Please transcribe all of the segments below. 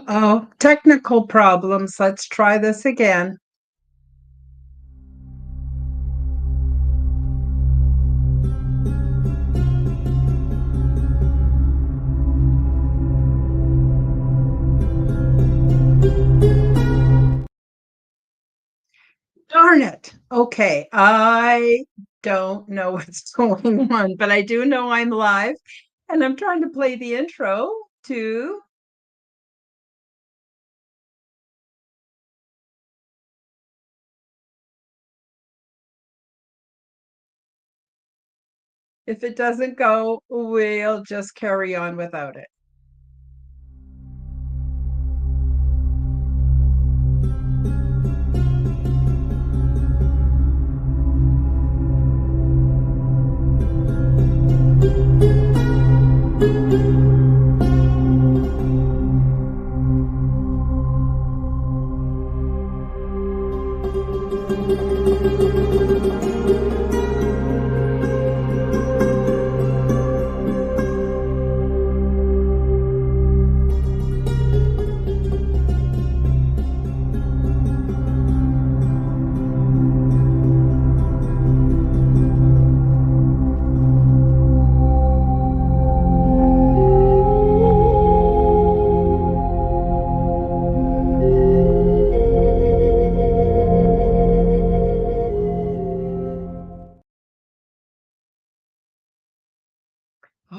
Uh-oh, technical problems. Let's try this again. Darn it. Okay, I don't know what's going on, but I do know I'm live and I'm trying to play the intro to. If it doesn't go, we'll just carry on without it.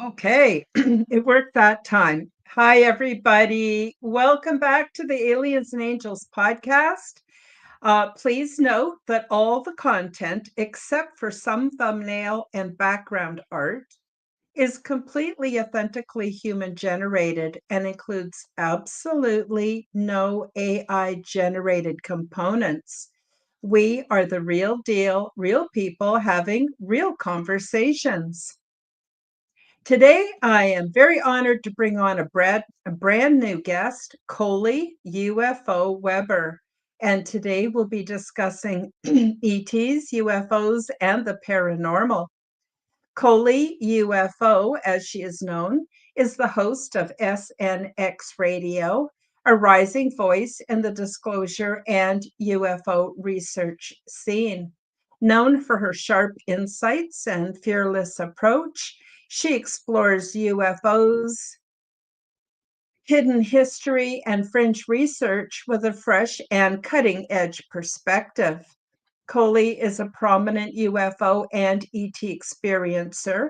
Okay, it worked that time. Hi, everybody. Welcome back to the Aliens and Angels podcast. Please note that all the content, except for some thumbnail and background art, is completely authentically human generated and includes absolutely no AI generated components. We are the real deal, real people having real conversations. Today, I am very honored to bring on a brand new guest, Coley UFO WEBER. And today we'll be discussing E.T.s, UFOs, and the paranormal. Coley UFO, as she is known, is the host of SNX Radio, a rising voice in the disclosure and UFO research scene. Known for her sharp insights and fearless approach, she explores UFOs, hidden history, and fringe research with a fresh and cutting edge perspective. Coley is a prominent UFO and ET experiencer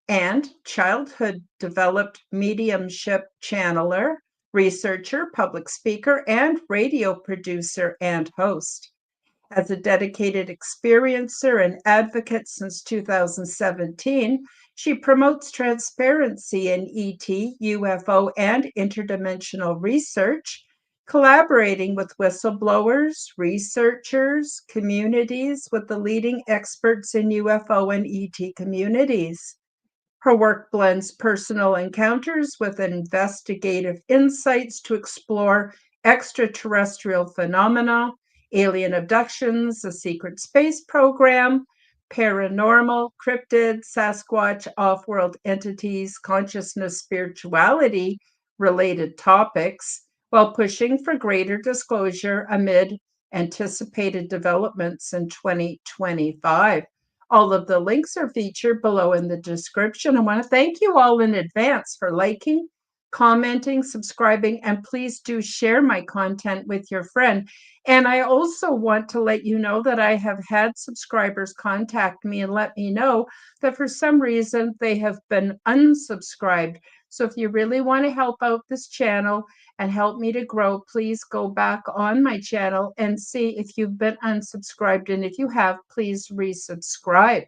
and childhood developed mediumship channeler, researcher, public speaker, and radio producer and host. As a dedicated experiencer and advocate since 2017, she promotes transparency in ET, UFO, and interdimensional research, collaborating with whistleblowers, researchers, communities, with the leading experts in UFO and ET communities. Her work blends personal encounters with investigative insights to explore extraterrestrial phenomena, alien abductions, a secret space program, paranormal, cryptid, Sasquatch, off world entities, consciousness, spirituality related topics, while pushing for greater disclosure amid anticipated developments in 2025. All of the links are featured below in the description. I want to thank you all in advance for liking, commenting, subscribing, and please do share my content with your friend. And I also want to let you know that I have had subscribers contact me and let me know that for some reason they have been unsubscribed. So if you really want to help out this channel and help me to grow, please go back on my channel and see if you've been unsubscribed. And if you have, please resubscribe.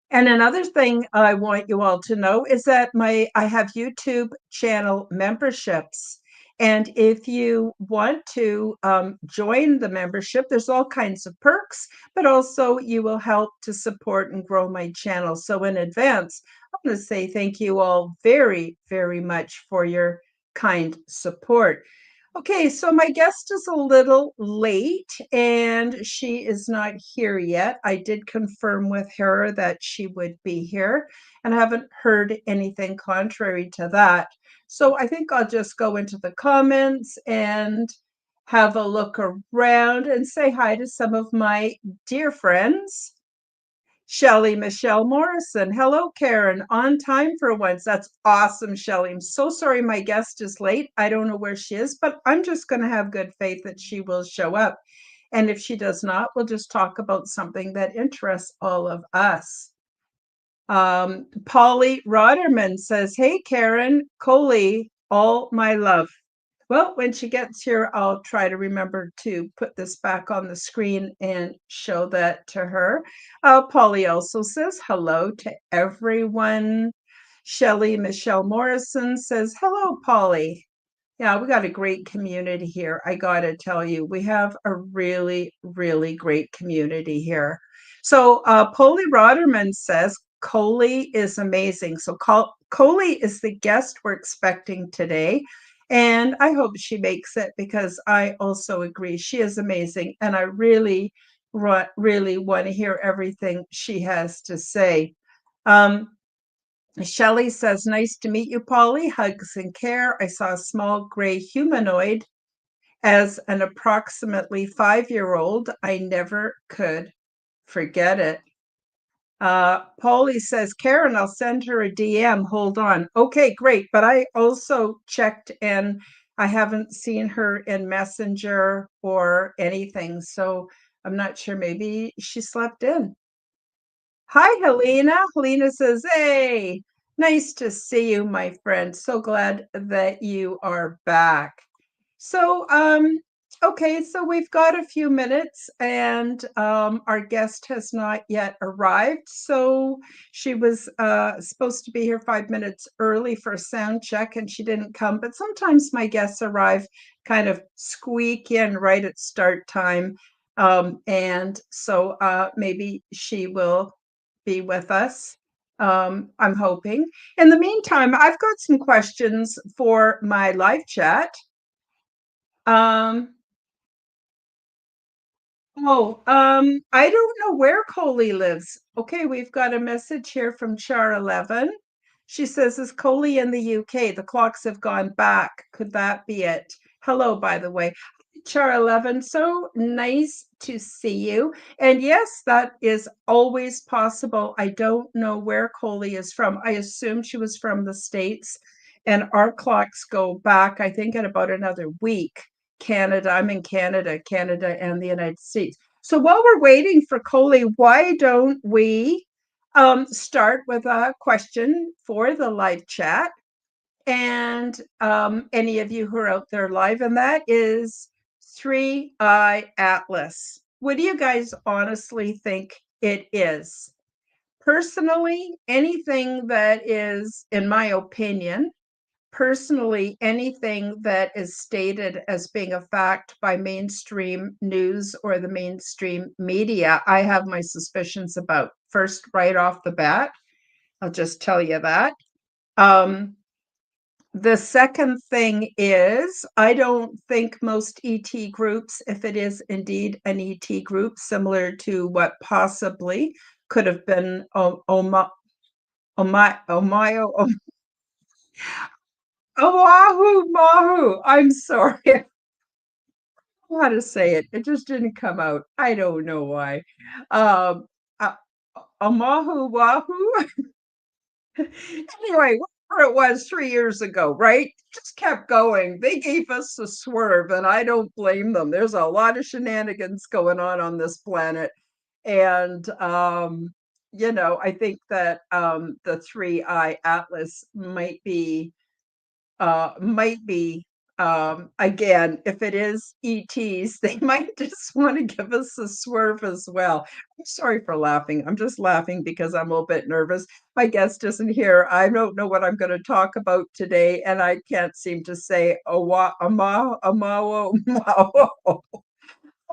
And another thing I want you all to know is that I have YouTube channel memberships. And if you want to join the membership, there's all kinds of perks, but also you will help to support and grow my channel. So in advance, I want to say thank you all very, very much for your kind support. Okay, so my guest is a little late and she is not here yet. I did confirm with her that she would be here, and I haven't heard anything contrary to that. So I think I'll just go into the comments and have a look around and say hi to some of my dear friends. Shelley Michelle Morrison. Hello, Karen. On time for once. That's awesome, Shelley. I'm so sorry my guest is late. I don't know where she is, but I'm just going to have good faith that she will show up. And if she does not, we'll just talk about something that interests all of us. Polly Roderman says, "Hey, Karen, Coley, all my love." Well, when she gets here, I'll try to remember to put this back on the screen and show that to her. Polly also says hello to everyone. Shelley Michelle Morrison says, "Hello, Polly." Yeah, we got a great community here. I got to tell you, we have a really, really great community here. So Polly Roderman says, Coley is amazing. So Coley is the guest we're expecting today. And I hope she makes it because I also agree. She is amazing. And I really, really want to hear everything she has to say. Um, Shelley says, "Nice to meet you, Polly. Hugs and care. I saw a small gray humanoid as an approximately 5-year-old. I never could forget it." Polly says, "Karen, I'll send her a DM. Hold on." Okay, great. But I also checked and I haven't seen her in Messenger or anything. So I'm not sure. Maybe she slept in. Hi, Helena. Helena says, "Hey, nice to see you, my friend. So glad that you are back." So, okay, so we've got a few minutes and our guest has not yet arrived. So she was supposed to be here 5 minutes early for a sound check and she didn't come. But sometimes my guests arrive kind of squeak in right at start time. And so maybe she will be with us. I'm hoping. In the meantime, I've got some questions for my live chat. Um, I don't know where Coley lives. Okay, we've got a message here from Char 11. She says, "Is Coley in the UK? The clocks have gone back. Could that be it?" Hello, by the way. Char 11, so nice to see you. And yes, that is always possible. I don't know where Coley is from. I assume she was from the States, and our clocks go back, I think, in about another week. Canada, I'm in Canada, Canada and the United States. So while we're waiting for Coley, why don't we start with a question for the live chat? And any of you who are out there live, and that is 3I Atlas. What do you guys honestly think it is? Personally, anything that is, in my opinion, personally, anything that is stated as being a fact by mainstream news or the mainstream media, I have my suspicions about. First, right off the bat, I'll just tell you that. The second thing is, I don't think most ET groups, if it is indeed an ET group, similar to what possibly could have been Oahu Mahu. I'm sorry. How to say it. It just didn't come out. I don't know why. Um, uh, Oahu Wahoo. Anyway, whatever it was 3 years ago, right? Just kept going. They gave us a swerve, and I don't blame them. There's a lot of shenanigans going on this planet. And, I think that the 3I Atlas might be again, if it is E.T.s, they might just want to give us a swerve as well. I'm sorry for laughing. I'm just laughing because I'm a little bit nervous. My guest isn't here. I don't know what I'm going to talk about today, and I can't seem to say Amao.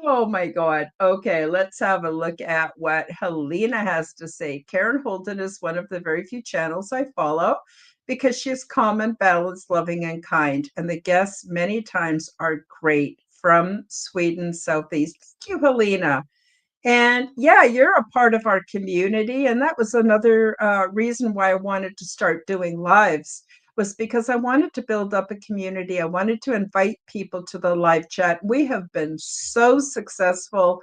Oh my God. Okay, let's have a look at what Helena has to say. Karen Holton is one of the very few channels I follow because she is calm and balanced, loving and kind. And the guests many times are great from Sweden, Southeast. Thank you, Helena. And yeah, you're a part of our community. And that was another reason why I wanted to start doing lives, was because I wanted to build up a community. I wanted to invite people to the live chat. We have been so successful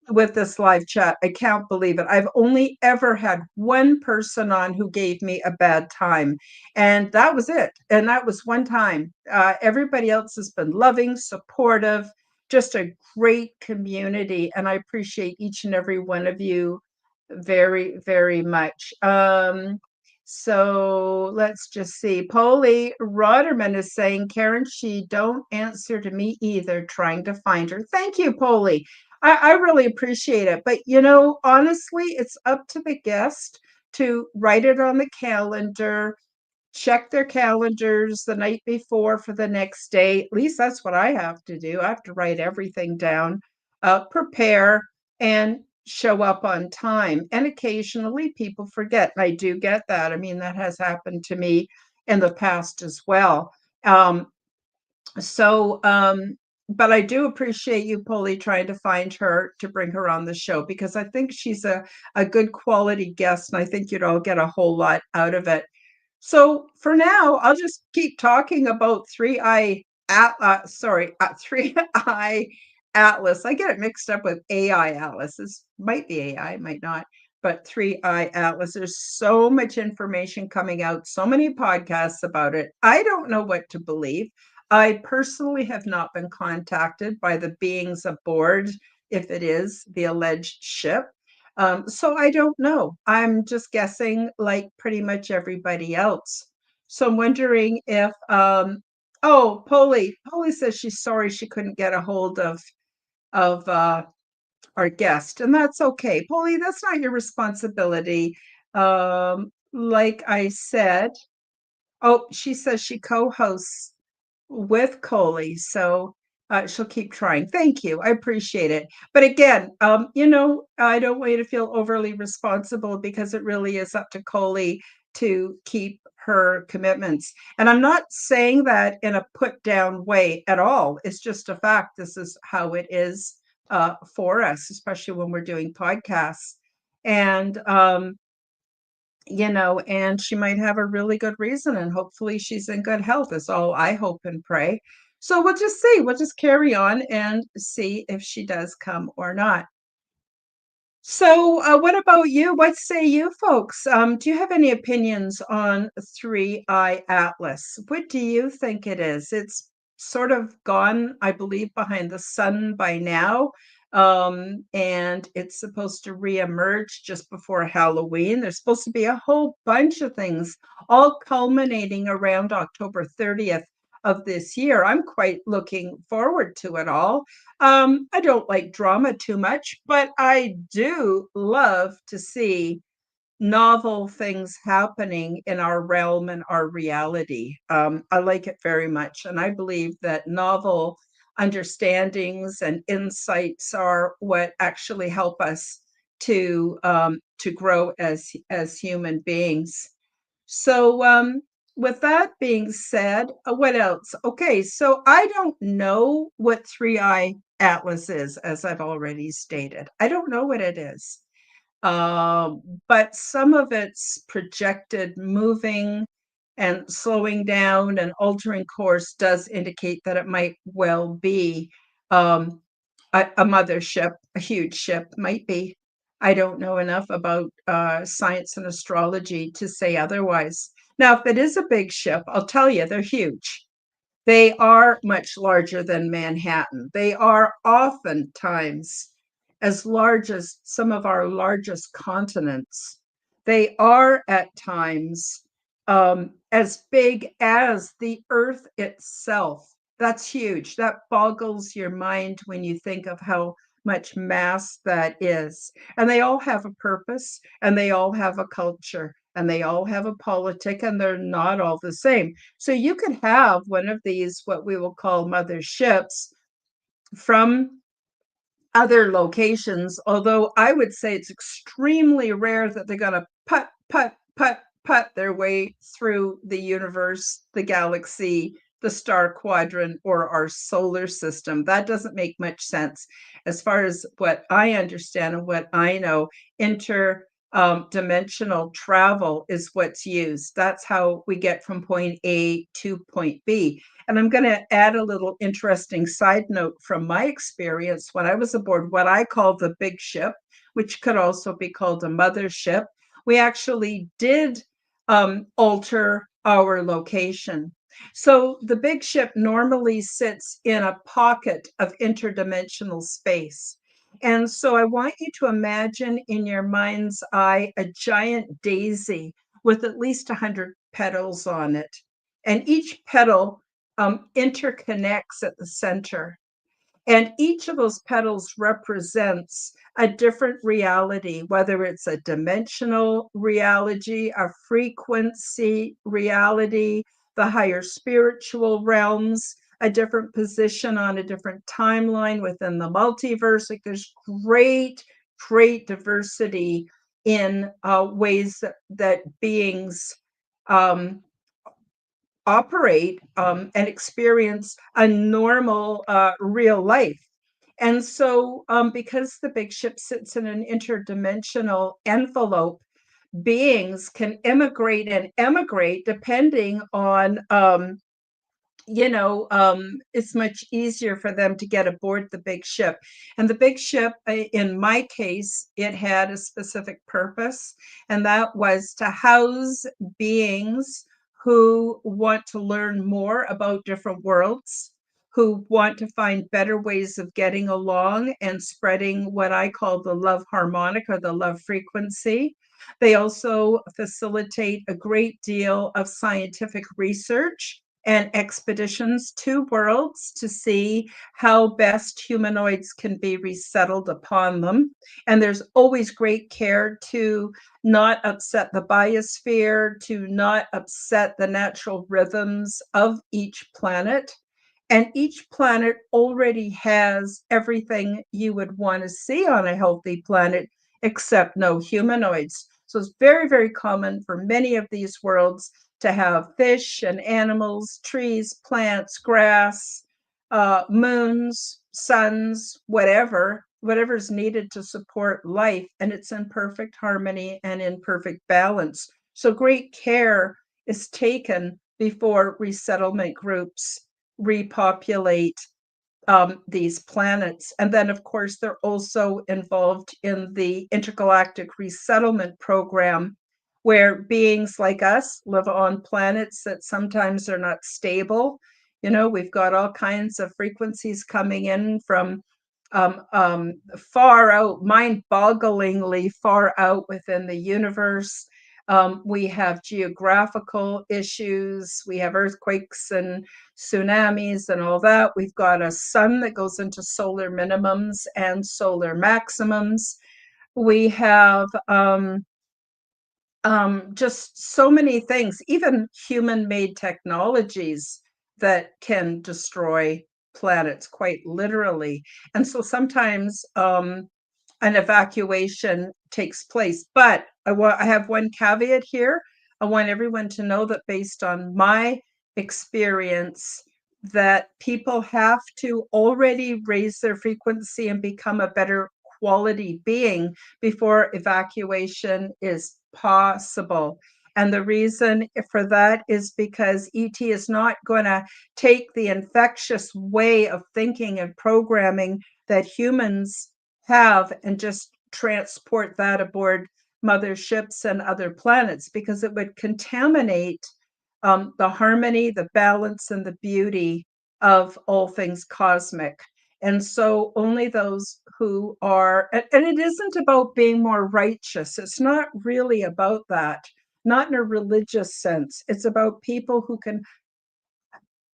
with this live chat. I can't believe it. I've only ever had one person on who gave me a bad time, and that was it. And that was one time. Everybody else has been loving, supportive, just a great community. And I appreciate each and every one of you very, very much. So let's just see. Polly Roderman is saying, Karen, she don't answer to me either, trying to find her. Thank you, Polly. I really appreciate it. But, honestly, it's up to the guest to write it on the calendar, check their calendars the night before for the next day. At least that's what I have to do. I have to write everything down, prepare, and show up on time. And occasionally people forget. And I do get that. I mean, that has happened to me in the past as well. Um, so, but I do appreciate you, Polly, trying to find her to bring her on the show because I think she's a good quality guest, and I think you'd all get a whole lot out of it. So for now, I'll just keep talking about Three Eye Atlas. I get it mixed up with AI Atlas. This might be AI, might not, but Three Eye Atlas. There's so much information coming out, so many podcasts about it. I don't know what to believe. I personally have not been contacted by the beings aboard, if it is the alleged ship. So I don't know. I'm just guessing like pretty much everybody else. So I'm wondering if, oh, Polly says she's sorry she couldn't get a hold of our guest, and that's okay. Polly, that's not your responsibility. Like I said, oh, she says she co-hosts with Coley. So she'll keep trying. Thank you. I appreciate it. But again, I don't want you to feel overly responsible because it really is up to Coley to keep her commitments. And I'm not saying that in a put down way at all. It's just a fact. This is how it is for us, especially when we're doing podcasts. And and she might have a really good reason, and hopefully she's in good health is all I hope and pray. So we'll just see. We'll just carry on and see if she does come or not. So, what about you? What say you folks? Do you have any opinions on Three Eye Atlas? What do you think it is? It's sort of gone, I believe, behind the sun by now. And it's supposed to reemerge just before Halloween. There's supposed to be a whole bunch of things, all culminating around October 30th of this year. I'm quite looking forward to it all. I don't like drama too much, but I do love to see novel things happening in our realm and our reality. I like it very much. And I believe that novel understandings and insights are what actually help us to grow as human beings. So, with that being said, what else? Okay, so I don't know what Three Eye Atlas is, as I've already stated. I don't know what it is. But some of its projected moving and slowing down and altering course does indicate that it might well be um, a mothership, a huge ship, might be. I don't know enough about science and astrology to say otherwise. Now, if it is a big ship, I'll tell you, they're huge. They are much larger than Manhattan. They are oftentimes as large as some of our largest continents. They are at times as big as the Earth itself. That's huge. That boggles your mind when you think of how much mass that is. And they all have a purpose, and they all have a culture, and they all have a politic, and they're not all the same. So you could have one of these, what we will call mother ships, from other locations, although I would say it's extremely rare that they're going to putt their way through the universe, the galaxy, the star quadrant, or our solar system. That doesn't make much sense. As far as what I understand and what I know, dimensional travel is what's used. That's how we get from point A to point B. And I'm going to add a little interesting side note from my experience when I was aboard what I call the big ship, which could also be called a mothership. We actually did alter our location. So the big ship normally sits in a pocket of interdimensional space. And so I want you to imagine in your mind's eye a giant daisy with at least 100 petals on it. And each petal interconnects at the center. And each of those petals represents a different reality, whether it's a dimensional reality, a frequency reality, the higher spiritual realms, a different position on a different timeline within the multiverse. Like there's great diversity in ways that beings operate and experience a normal real life. And so, because the big ship sits in an interdimensional envelope, beings can immigrate and emigrate depending on it's much easier for them to get aboard the big ship. And the big ship, in my case, it had a specific purpose, and that was to house beings who want to learn more about different worlds, who want to find better ways of getting along and spreading what I call the love harmonic or the love frequency. They also facilitate a great deal of scientific research and expeditions to worlds to see how best humanoids can be resettled upon them. And there's always great care to not upset the biosphere, to not upset the natural rhythms of each planet. And each planet already has everything you would want to see on a healthy planet, except no humanoids. So it's very common for many of these worlds to have fish and animals, trees, plants, grass, moons, suns, whatever's needed to support life. And it's in perfect harmony and in perfect balance. So great care is taken before resettlement groups repopulate these planets. And then, of course, they're also involved in the intergalactic resettlement program, where beings like us live on planets that sometimes are not stable. We've got all kinds of frequencies coming in from far out, mind-bogglingly far out within the universe. We have geographical issues. We have earthquakes and tsunamis and all that. We've got a sun that goes into solar minimums and solar maximums. We have just so many things, even human-made technologies that can destroy planets quite literally. And so sometimes an evacuation takes place. But I have one caveat here. I want everyone to know that based on my experience, that people have to already raise their frequency and become a better quality being before evacuation is possible. And the reason for that is because ET is not going to take the infectious way of thinking and programming that humans have and just transport that aboard motherships and other planets, because it would contaminate the harmony, the balance, and the beauty of all things cosmic. And so only those who are, and it isn't about being more righteous. It's not really about that, not in a religious sense. It's about people who can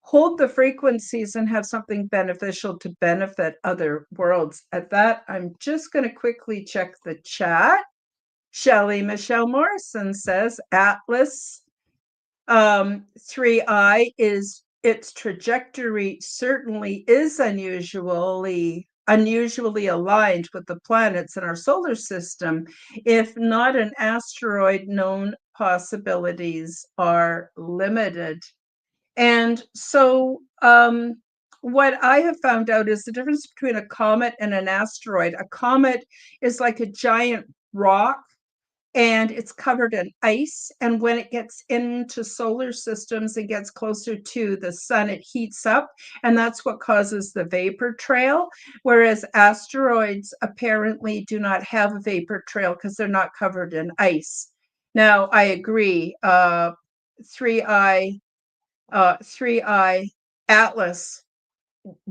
hold the frequencies and have something beneficial to benefit other worlds. At that, I'm just going to quickly check the chat. Shelley Michelle Morrison says Atlas 3I is its trajectory certainly is unusually unusually aligned with the planets in our solar system. If not an asteroid, known possibilities are limited. And so, what I have found out is the difference between a comet and an asteroid. A comet is like a giant rock and it's covered in ice. And when it gets into solar systems and gets closer to the sun, it heats up. And that's what causes the vapor trail. Whereas asteroids apparently do not have a vapor trail because they're not covered in ice. Now, I agree. 3I 3I Atlas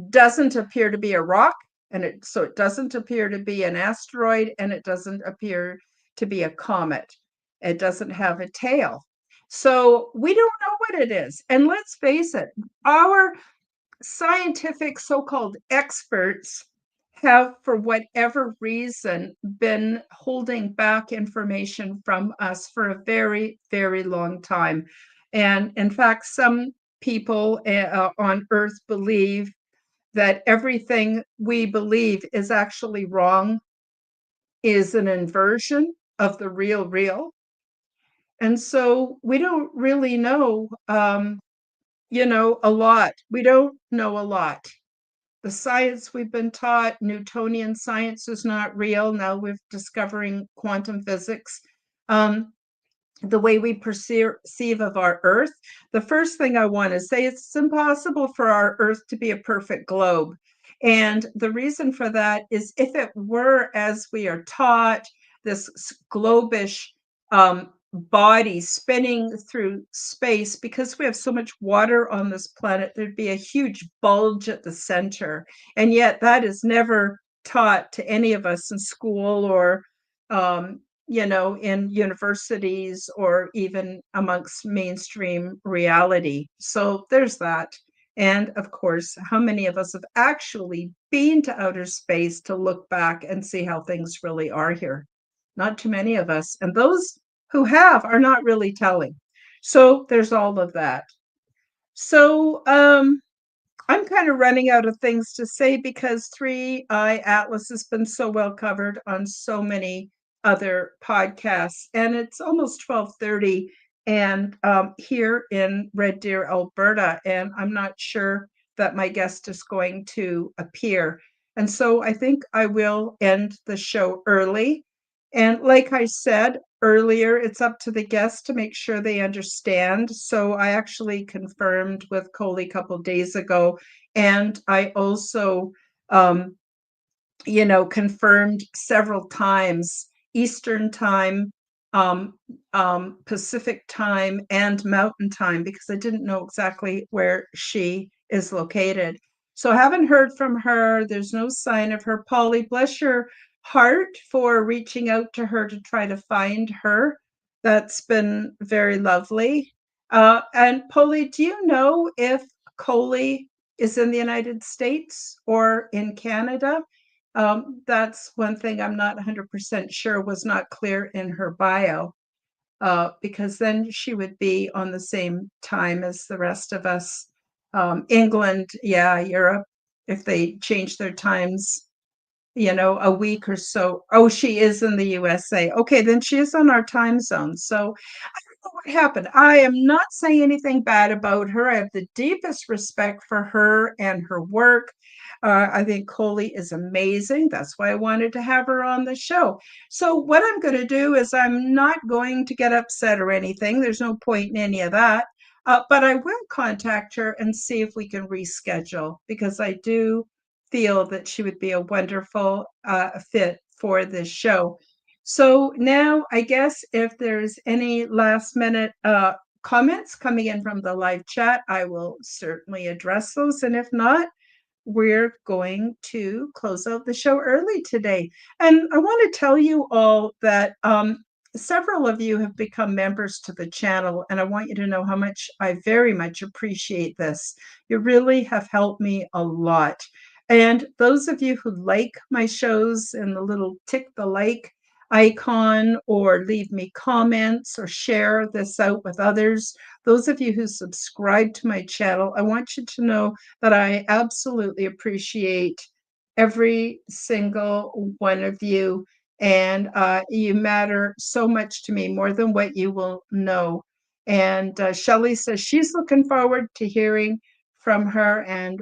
doesn't appear to be a rock, and it doesn't appear to be an asteroid, and it doesn't appear to be a comet. It doesn't have a tail. So we don't know what it is. And let's face it, our scientific so-called experts have, for whatever reason, been holding back information from us for a very, very long time. And in fact, some people on Earth believe that everything we believe is actually wrong, is an inversion of the real. And so we don't really know, a lot. We don't know a lot. The science we've been taught, Newtonian science, is not real. Now we're discovering quantum physics. The way we perceive of our Earth, the first thing I want to say is it's impossible for our Earth to be a perfect globe. And the reason for that is if it were as we are taught, this globish body spinning through space, because we have so much water on this planet, there'd be a huge bulge at the center. And yet that is never taught to any of us in school or in universities or even amongst mainstream reality. So there's that. And of course, how many of us have actually been to outer space to look back and see how things really are here? Not too many of us. And those who have are not really telling. So there's all of that. So I'm kind of running out of things to say because 3I Atlas has been so well covered on so many other podcasts, and it's almost 12:30 and here in Red Deer, Alberta, and I'm not sure that my guest is going to appear. And so I think I will end the show early. And like I said earlier, it's up to the guest to make sure they understand. So I actually confirmed with Coley a couple days ago, and I also, confirmed several times Eastern time, Pacific time, and Mountain time because I didn't know exactly where she is located. So I haven't heard from her. There's no sign of her. Polly, bless your heart for reaching out to her to try to find her. That's been very lovely. And Polly, do you know if Coley is in the United States or in Canada? That's one thing I'm not 100% sure, was not clear in her bio, because then she would be on the same time as the rest of us. England, yeah, Europe, if they change their times, a week or so. Oh, she is in the USA. Okay, then she is on our time zone. So what happened. I am not saying anything bad about her. I have the deepest respect for her and her work. I think Coley is amazing. That's why I wanted to have her on the show. So what I'm going to do is I'm not going to get upset or anything. There's no point in any of that. But I will contact her and see if we can reschedule because I do feel that she would be a wonderful fit for this show. So now I guess if there's any last minute comments coming in from the live chat, I will certainly address those. And if not, we're going to close out the show early today. And I want to tell you all that several of you have become members to the channel, and I want you to know how much I very much appreciate this. You really have helped me a lot. And those of you who like my shows and the little tick the like icon or leave me comments or share this out with others, those of you who subscribe to my channel, I want you to know that I absolutely appreciate every single one of you. And you matter so much to me, more than what you will know. And Shelley says she's looking forward to hearing from her and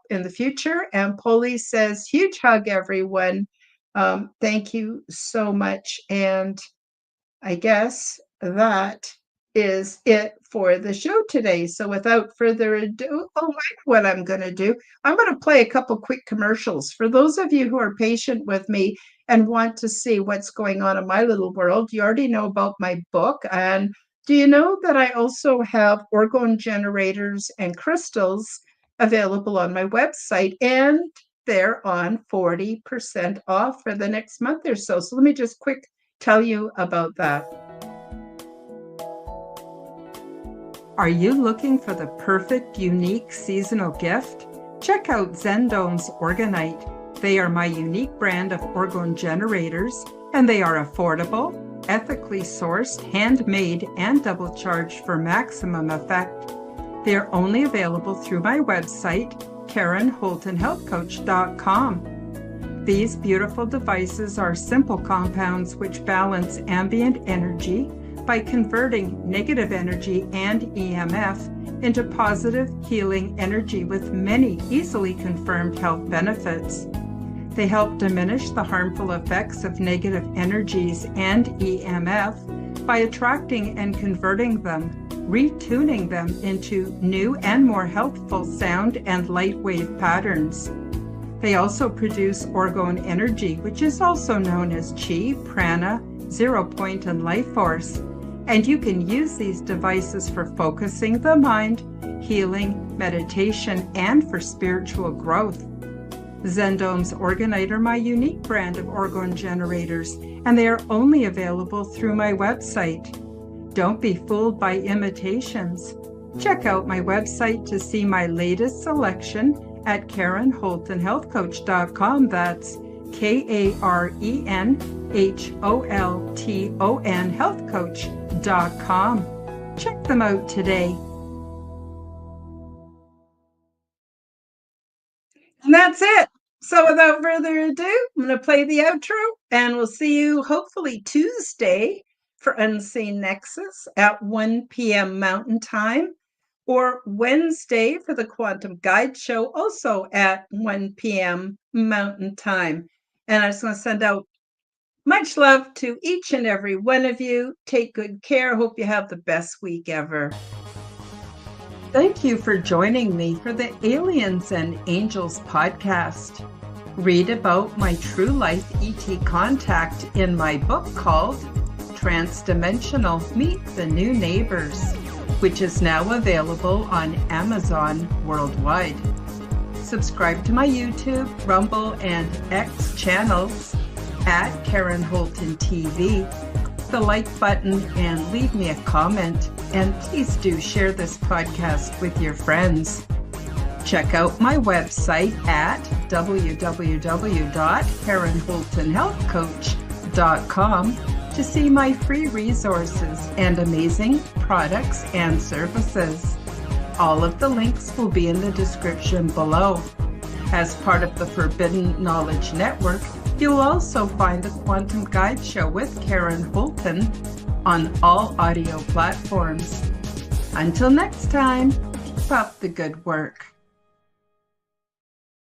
in the future. And Polly says, huge hug, everyone. Thank you so much. And I guess that is it for the show today. So without further ado, what I'm going to do, I'm going to play a couple quick commercials. For those of you who are patient with me and want to see what's going on in my little world, you already know about my book. And do you know that I also have orgone generators and crystals available on my website, and they're on 40% off for the next month or so. So let me just quick tell you about that. Are you looking for the perfect, unique seasonal gift? Check out Zendome's Orgonite. They are my unique brand of orgone generators, and they are affordable, ethically sourced, handmade, and double charged for maximum effect. They are only available through my website, KarenHoltonHealthCoach.com. These beautiful devices are simple compounds which balance ambient energy by converting negative energy and EMF into positive healing energy with many easily confirmed health benefits. They help diminish the harmful effects of negative energies and EMF by attracting and converting them, retuning them into new and more healthful sound and light wave patterns. They also produce orgone energy, which is also known as chi, prana, zero point, and life force. And you can use these devices for focusing the mind, healing, meditation, and for spiritual growth. Zendome's Orgonite are my unique brand of orgone generators, and they are only available through my website. Don't be fooled by imitations. Check out my website to see my latest selection at KarenHoltonHealthCoach.com. That's KarenHolton Healthcoach.com. Check them out today. And that's it. So without further ado, I'm going to play the outro, and we'll see you hopefully Tuesday for Unseen Nexus at 1 p.m. Mountain Time, or Wednesday for the Quantum Guide Show, also at 1 p.m. Mountain Time. And I just want to send out much love to each and every one of you. Take good care. Hope you have the best week ever. Thank you for joining me for the Aliens and Angels podcast. Read about my true life ET contact in my book called Transdimensional Meet the New Neighbors, which is now available on Amazon worldwide. Subscribe to my YouTube, Rumble, and X channels at Karen Holton TV. The like button and leave me a comment. And please do share this podcast with your friends. Check out my website at www.KarenHoltonHealthCoach.com to see my free resources and amazing products and services. All of the links will be in the description below. As part of the Forbidden Knowledge Network, you'll also find the Quantum Guide Show with Karen Holton on all audio platforms. Until next time, keep up the good work.